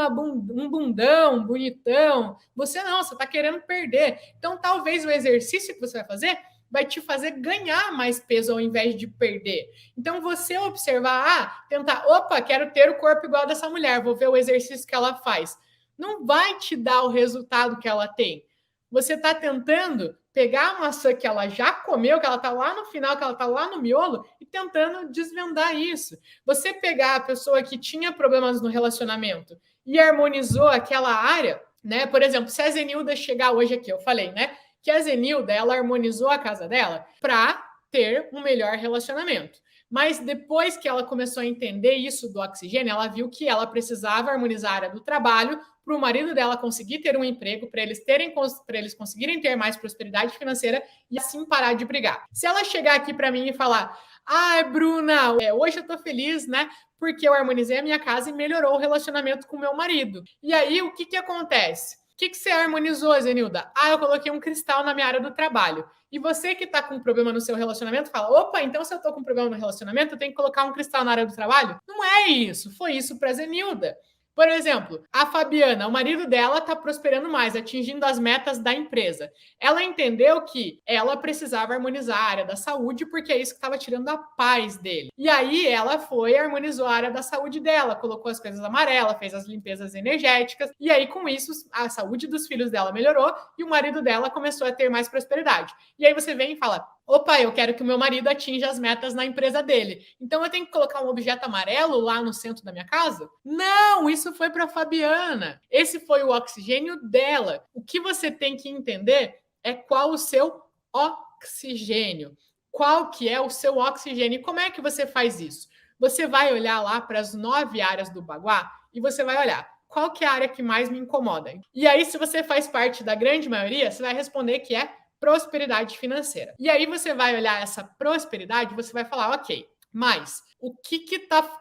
[SPEAKER 1] bundão bonitão. Você não, você está querendo perder. Então, talvez o exercício que você vai fazer vai te fazer ganhar mais peso ao invés de perder. Então, você observar, tentar, quero ter o corpo igual dessa mulher, vou ver o exercício que ela faz. Não vai te dar o resultado que ela tem. Você está tentando pegar a maçã que ela já comeu, que ela está lá no final, que ela está lá no miolo, e tentando desvendar isso. Você pegar a pessoa que tinha problemas no relacionamento e harmonizou aquela área, né? Por exemplo, se a Zenilda chegar hoje aqui, eu falei, né? Que a Zenilda, ela harmonizou a casa dela para ter um melhor relacionamento. Mas depois que ela começou a entender isso do oxigênio, ela viu que ela precisava harmonizar a área do trabalho para o marido dela conseguir ter um emprego, para eles conseguirem ter mais prosperidade financeira e assim parar de brigar. Se ela chegar aqui para mim e falar, Bruna, hoje eu tô feliz, né? Porque eu harmonizei a minha casa e melhorou o relacionamento com o meu marido. E aí, o que acontece? O que você harmonizou, Zenilda? Eu coloquei um cristal na minha área do trabalho. E você que está com problema no seu relacionamento, fala, então se eu estou com problema no relacionamento, eu tenho que colocar um cristal na área do trabalho? Não é isso. Foi isso para a Zenilda. Por exemplo, a Fabiana, o marido dela está prosperando mais, atingindo as metas da empresa. Ela entendeu que ela precisava harmonizar a área da saúde, porque é isso que estava tirando a paz dele. E aí ela foi e harmonizou a área da saúde dela, colocou as coisas amarelas, fez as limpezas energéticas, e aí com isso a saúde dos filhos dela melhorou e o marido dela começou a ter mais prosperidade. E aí você vem e fala, eu quero que o meu marido atinja as metas na empresa dele. Então eu tenho que colocar um objeto amarelo lá no centro da minha casa? Não, isso foi para a Fabiana. Esse foi o oxigênio dela. O que você tem que entender é qual o seu oxigênio. Qual que é o seu oxigênio? E como é que você faz isso? Você vai olhar lá para as 9 áreas do Baguá e você vai olhar qual que é a área que mais me incomoda. E aí, se você faz parte da grande maioria, você vai responder que é prosperidade financeira. E aí você vai olhar essa prosperidade, você vai falar, mas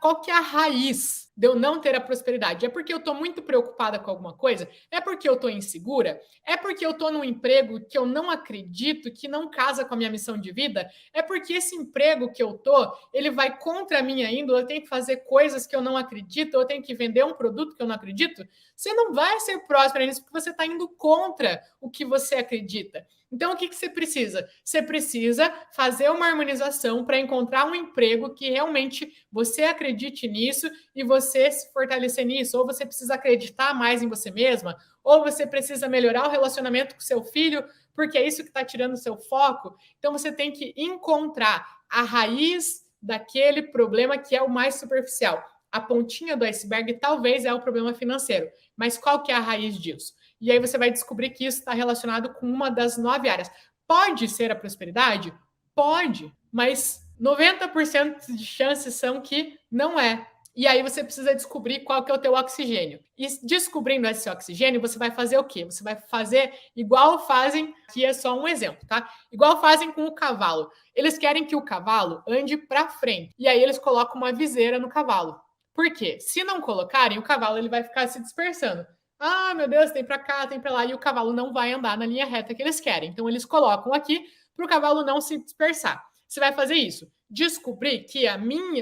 [SPEAKER 1] qual que é a raiz de eu não ter a prosperidade? É porque eu estou muito preocupada com alguma coisa? É porque eu estou insegura? É porque eu estou num emprego que eu não acredito, que não casa com a minha missão de vida? É porque esse emprego que eu ele vai contra a minha índole, eu tenho que fazer coisas que eu não acredito, eu tenho que vender um produto que eu não acredito? Você não vai ser próspera nisso porque você está indo contra o que você acredita. Então, o que você precisa? Você precisa fazer uma harmonização para encontrar um emprego que realmente você acredite nisso e você se fortalecer nisso. Ou você precisa acreditar mais em você mesma, ou você precisa melhorar o relacionamento com seu filho, porque é isso que está tirando o seu foco. Então, você tem que encontrar a raiz daquele problema que é o mais superficial. A pontinha do iceberg talvez é o problema financeiro, mas qual que é a raiz disso? E aí você vai descobrir que isso está relacionado com uma das 9 áreas. Pode ser a prosperidade? Pode, mas 90% de chances são que não é. E aí você precisa descobrir qual que é o teu oxigênio. E descobrindo esse oxigênio, você vai fazer o quê? Você vai fazer igual fazem, que é só um exemplo, tá? Igual fazem com o cavalo. Eles querem que o cavalo ande para frente. E aí eles colocam uma viseira no cavalo. Por quê? Se não colocarem, o cavalo ele vai ficar se dispersando. Ah, meu Deus, tem para cá, tem para lá, e o cavalo não vai andar na linha reta que eles querem. Então, eles colocam aqui para o cavalo não se dispersar. Você vai fazer isso. Descobrir que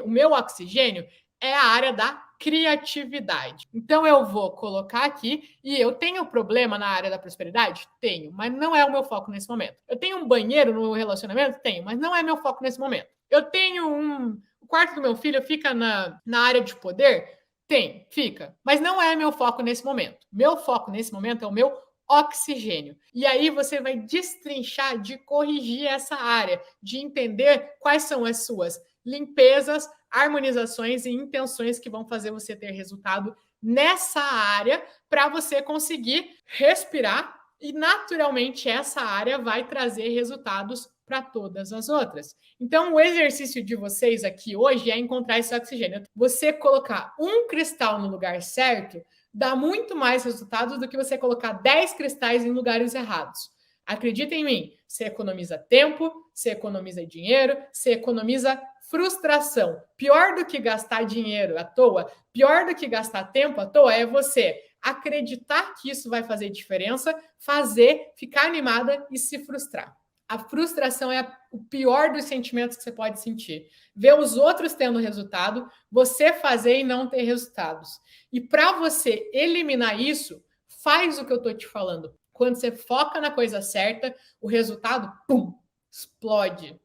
[SPEAKER 1] o meu oxigênio é a área da criatividade. Então, eu vou colocar aqui, e eu tenho problema na área da prosperidade? Tenho, mas não é o meu foco nesse momento. Eu tenho um banheiro no relacionamento? Tenho, mas não é meu foco nesse momento. Eu tenho o quarto do meu filho fica na área de poder? Tem, fica. Mas não é meu foco nesse momento. Meu foco nesse momento é o meu oxigênio. E aí você vai destrinchar de corrigir essa área, de entender quais são as suas limpezas, harmonizações e intenções que vão fazer você ter resultado nessa área para você conseguir respirar e naturalmente essa área vai trazer resultados para todas as outras. Então, o exercício de vocês aqui hoje é encontrar esse oxigênio. Você colocar um cristal no lugar certo dá muito mais resultados do que você colocar 10 cristais em lugares errados. Acredita em mim, você economiza tempo, você economiza dinheiro, você economiza frustração. Pior do que gastar dinheiro à toa, pior do que gastar tempo à toa é você acreditar que isso vai fazer diferença, fazer, ficar animada e se frustrar. A frustração é o pior dos sentimentos que você pode sentir. Ver os outros tendo resultado, você fazer e não ter resultados. E para você eliminar isso, faz o que eu estou te falando. Quando você foca na coisa certa, o resultado, pum, explode.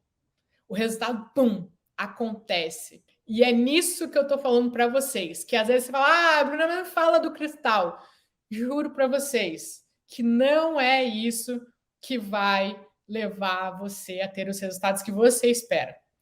[SPEAKER 1] O resultado, pum, acontece. E é nisso que eu estou falando para vocês. Que às vezes você fala, Bruna, não fala do cristal. Juro para vocês que não é isso que vai levar você a ter os resultados que você espera.